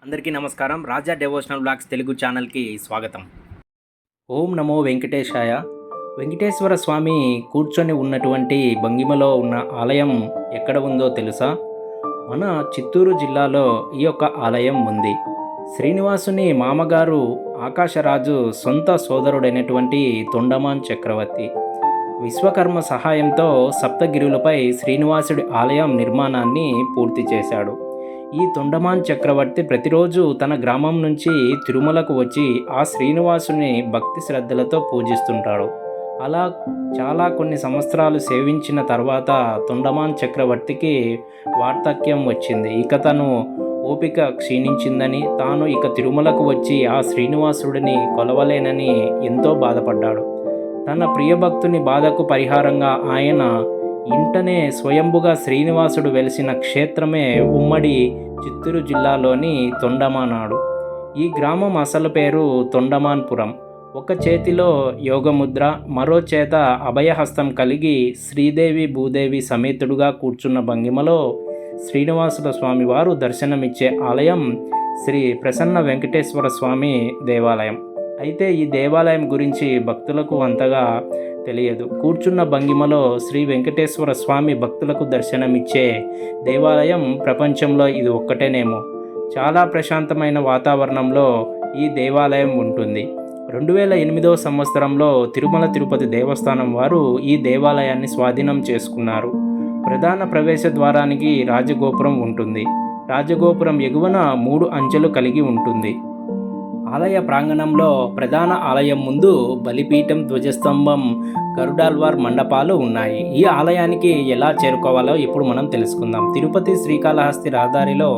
అందరికీ నమస్కారం. రాజా devotional blogs Telugu ఛానల్కి స్వాగతం. ఓం నమో వెంకటేశాయ. వెంకటేశ్వర స్వామి కూర్చొని ఉన్నటువంటి భంగిమలో ఉన్న ఆలయం ఎక్కడ ఉందో తెలుసా? మన చిత్తూరు జిల్లాలో ఈ యొక్క ఆలయం ఉంది. శ్రీనివాసుని మామగారు ఆకాశరాజు సొంత సోదరుడైనటువంటి తొండమాన్ చక్రవర్తి విశ్వకర్మ సహాయంతో సప్తగిరులపై శ్రీనివాసుడి ఆలయం నిర్మాణాన్ని పూర్తి చేశాడు. ఈ తొండమాన్ చక్రవర్తి ప్రతిరోజు తన గ్రామం నుంచి తిరుమలకు వచ్చి ఆ శ్రీనివాసుని భక్తి శ్రద్ధలతో పూజిస్తుంటాడు. అలా కొన్ని సంవత్సరాలు సేవించిన తర్వాత తొండమాన్ చక్రవర్తికి వార్ధక్యం వచ్చింది. ఇక తను ఓపిక క్షీణించిందని, తాను ఇక తిరుమలకు వచ్చి ఆ శ్రీనివాసుడిని కొలవలేనని ఎంతో బాధపడ్డాడు. తన ప్రియభక్తుని బాధకు పరిహారంగా ఆయన ఇంటనే స్వయంభుగా శ్రీనివాసుడు వెలిసిన క్షేత్రమే ఉమ్మడి చిత్తూరు జిల్లాలోని తొండమానాడు. ఈ గ్రామం అసలు పేరు తొండమాన్పురం. ఒక చేతిలో యోగముద్ర, మరో చేత అభయహస్తం కలిగి శ్రీదేవి భూదేవి సమేతుడుగా కూర్చున్న భంగిమలో శ్రీనివాసుల స్వామివారు దర్శనమిచ్చే ఆలయం శ్రీ ప్రసన్న వెంకటేశ్వర స్వామి దేవాలయం. అయితే ఈ దేవాలయం గురించి భక్తులకు అంతగా తెలియదు. కూర్చున్న భంగిమలో శ్రీ వెంకటేశ్వర స్వామి భక్తులకు దర్శనమిచ్చే దేవాలయం ప్రపంచంలో ఇది ఒక్కటేనేమో. చాలా ప్రశాంతమైన వాతావరణంలో ఈ దేవాలయం ఉంటుంది. 2008వ సంవత్సరంలో తిరుమల తిరుపతి దేవస్థానం వారు ఈ దేవాలయాన్ని స్వాధీనం చేసుకున్నారు. ప్రధాన ప్రవేశ ద్వారానికి రాజగోపురం ఉంటుంది. రాజగోపురం ఎగువన 3 అంచెలు కలిగి ఉంటుంది. ఆలయ ప్రాంగణంలో ప్రధాన ఆలయం ముందు బలిపీఠం, ధ్వజస్తంభం, గరుడాల్వార్ మండపాలు ఉన్నాయి. ఈ ఆలయానికి ఎలా చేరుకోవాలో ఇప్పుడు మనం తెలుసుకుందాం. తిరుపతి శ్రీకాళహస్తి రహదారిలో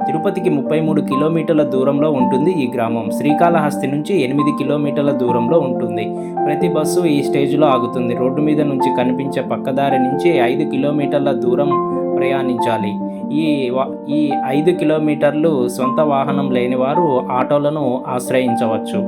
తిరుపతికి 33 కిలోమీటర్ల దూరంలో ఉంటుంది ఈ గ్రామం. శ్రీకాళహస్తి నుంచి 8 కిలోమీటర్ల దూరంలో ఉంటుంది. ప్రతి బస్సు ఈ స్టేజ్లో ఆగుతుంది. రోడ్డు మీద నుంచి కనిపించే పక్కదారి నుంచి 5 కిలోమీటర్ల దూరం ప్రయాణించాలి. ఈ 5 కిలోమీటర్లు సొంత వాహనం లేని వారు ఆటోలను ఆశ్రయించవచ్చు.